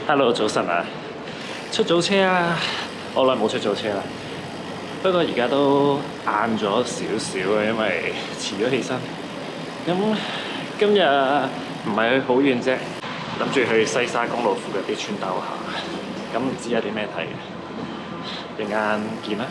Hello，早晨啊！出早車啊！我耐冇出早車啦。不過而家都晏咗少少啊，因為遲咗起身。咁今日唔係去好遠啫，諗住去西沙公路附近啲村兜下。咁唔知有啲咩睇嘅，陣間見啦。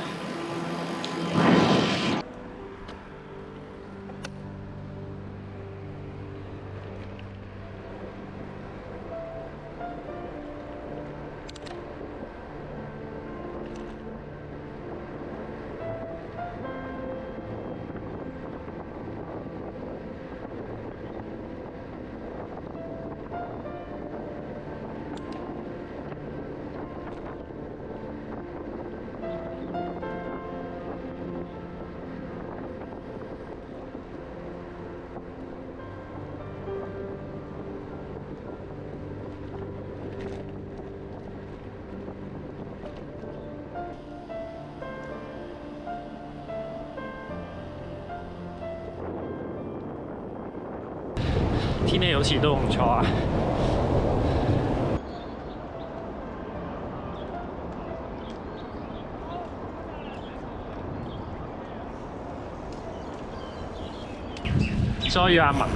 天氣好似都唔錯啊！再約阿文啊！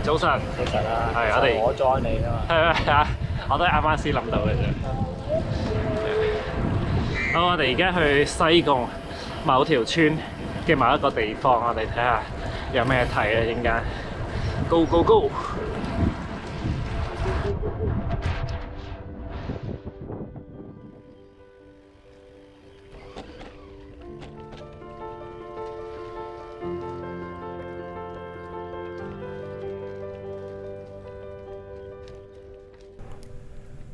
早晨，早晨啦，係我 join 你啊嘛。係啊，我都係啱啱先諗到嘅啫。好，我哋而家去西貢某條村嘅某一個地方，我哋睇下有咩睇啊！陣間 ，Go Go Go！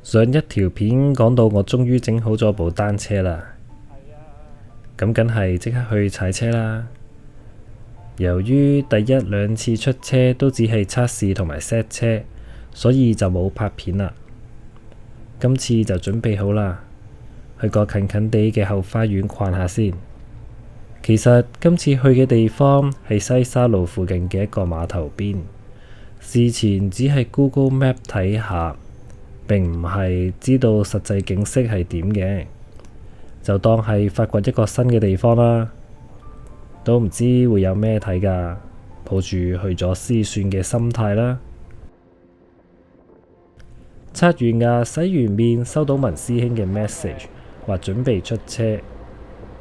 上一條片講到我終於整好咗部單車啦，咁梗係即刻去踩車啦。由於第一兩次出車都只係測試同埋 set 車，所以就冇拍片啦。今次就準備好啦，去個近近地嘅後花園逛下先。其實今次去嘅地方係西沙路附近嘅一個碼頭邊，事前只係 Google Map 睇下，並唔係知道實際景色係點嘅，就當係發掘一個新嘅地方啦。都唔知會有咩睇㗎，抱住去咗試算嘅心態啦。刷完牙洗完面，收到文師兄嘅 message，話準備出車，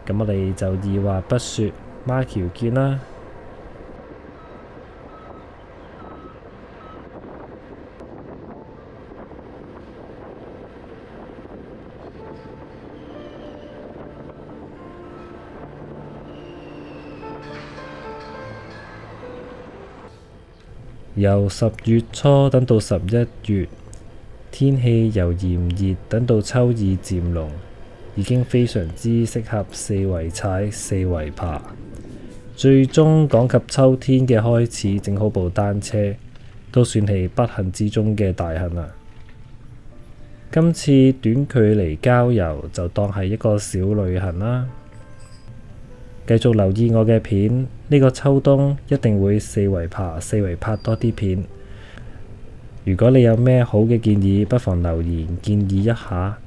咁我哋就二話不說，孖橋見啦。由10月初等到11月，天氣由炎熱等到秋意漸濃，已經非常之適合四圍踩、四圍爬。最終趕及秋天嘅開始整好部單車，都算係不幸之中嘅大幸啦。今次短距離郊遊就當係一個小旅行啦。繼續留意我嘅片，呢個秋冬一定會四圍爬、四圍拍多啲片。如果你有咩好嘅建議，不妨留言建議一下。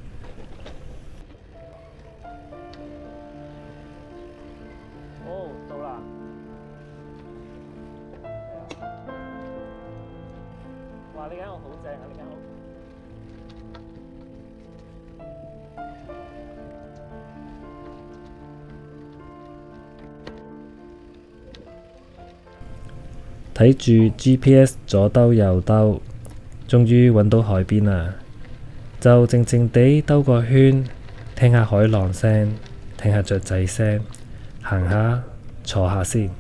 哦，到啦！哇！呢間屋好正啊！呢間屋。睇住 GPS 左兜右兜，終於揾到海邊啦，就靜靜地兜個圈，聽下海浪聲，聽下雀仔聲，行下坐下先。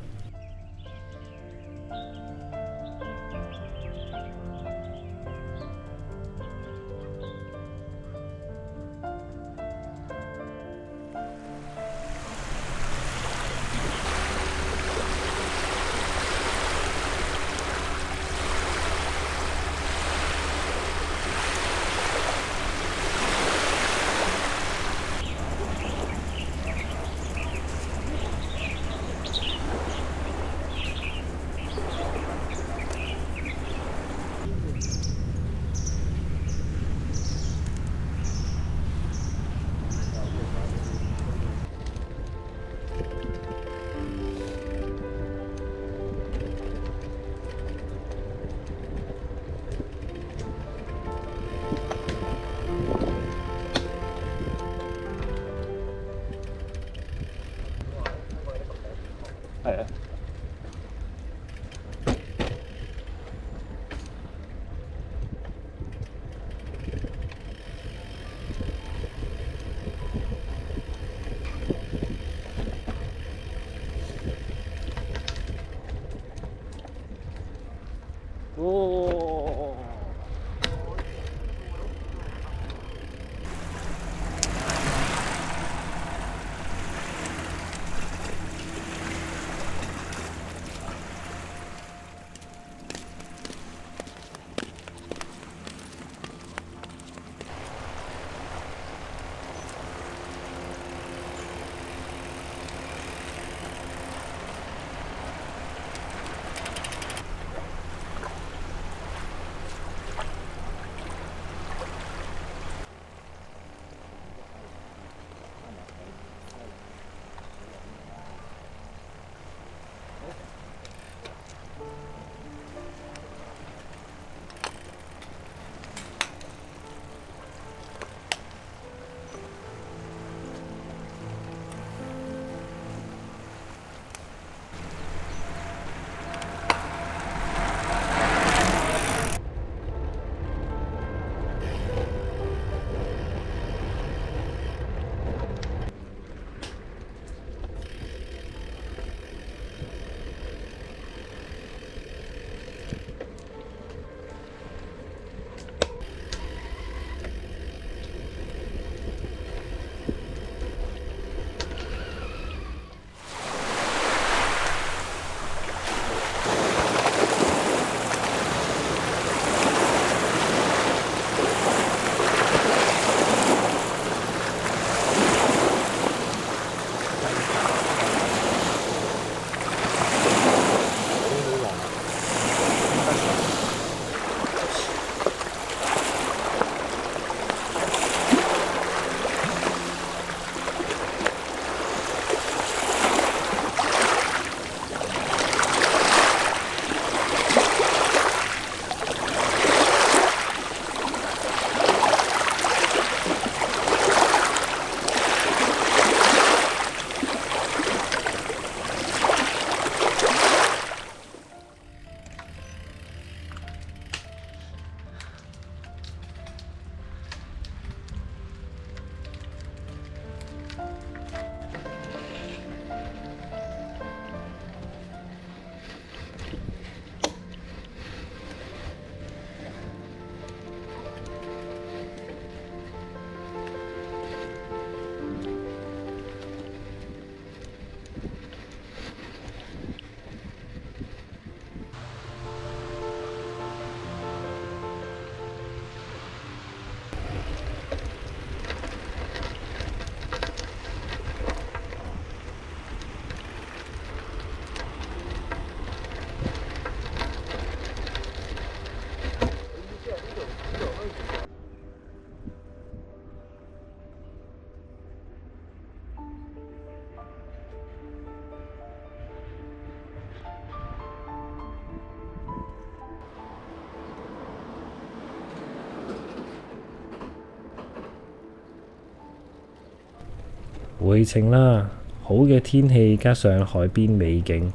回程啦，好嘅天氣加上海邊美景，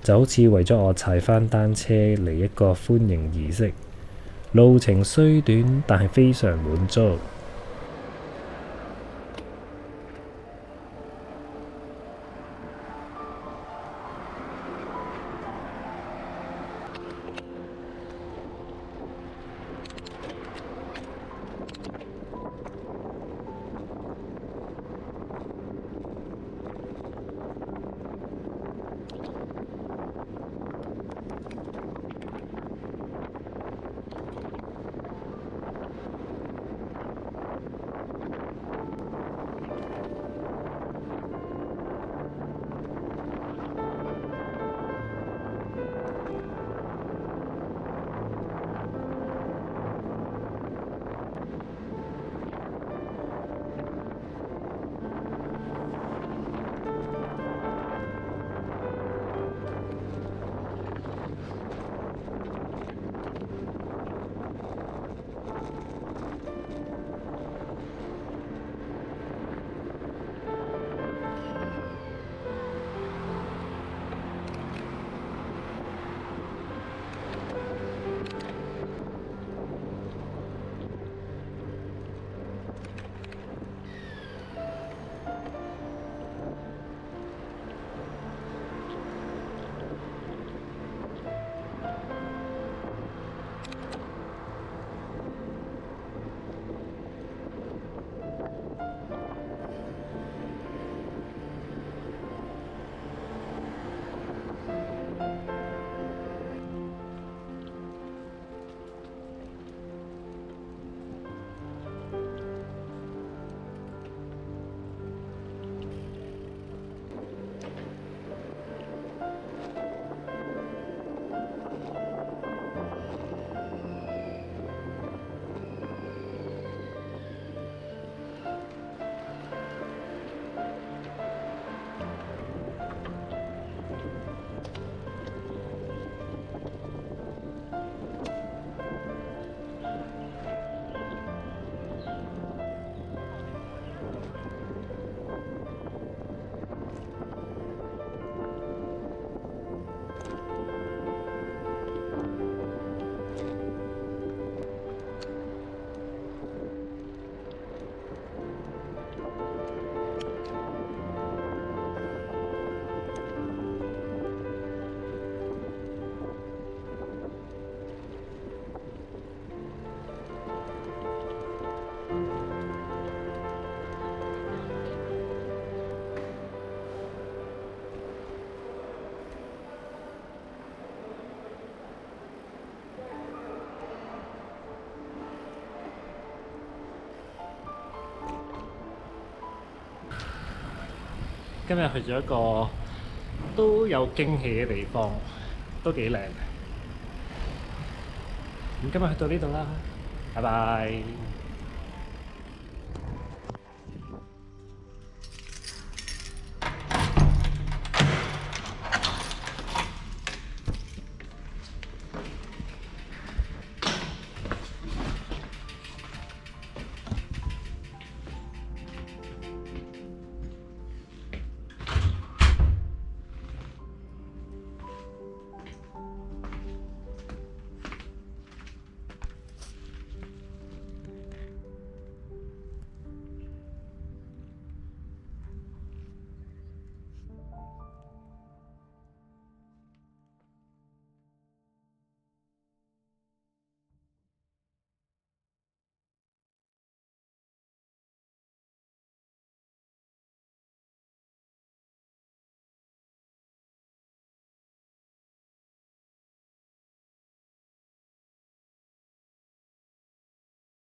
就好似為咗我踩返單車嚟一個歡迎儀式。路程雖短，但係非常滿足。今日去咗一個都有驚喜嘅地方，都幾靚。咁今日去到呢度啦，拜拜。